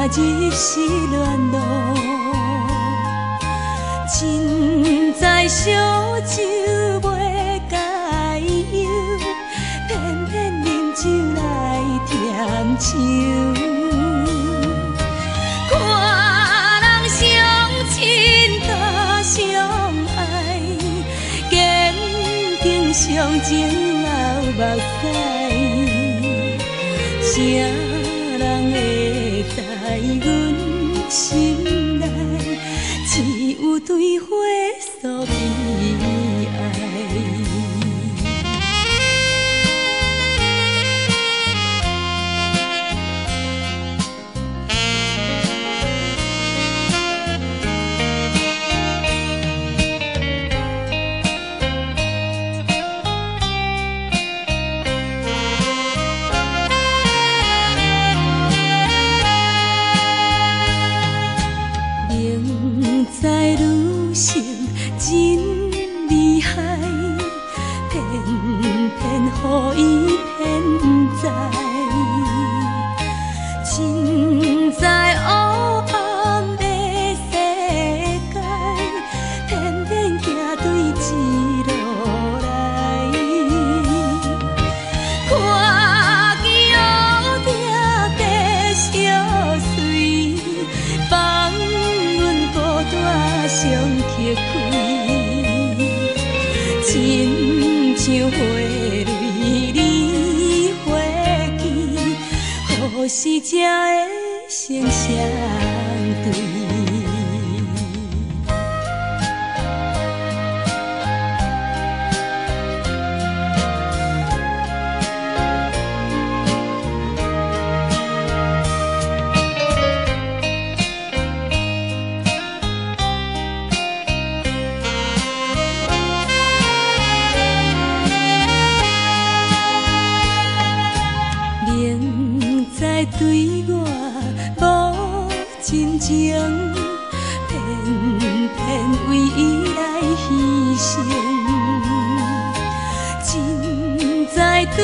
日是恋路，凊彩烧酒袂解忧，偏偏饮酒来添愁。看人相亲甲相爱，坚定相情流目屎，啥人会知阮心内，只有对花诉悲哀。在女性真厉害，偏偏予伊偏在，凊彩黑暗的世界，偏偏行对一路来。看见乌定的小水，放相揭开，亲像花蕊离花期，何时才会成相对？对我无真情，偏偏为伊来牺牲，凊彩对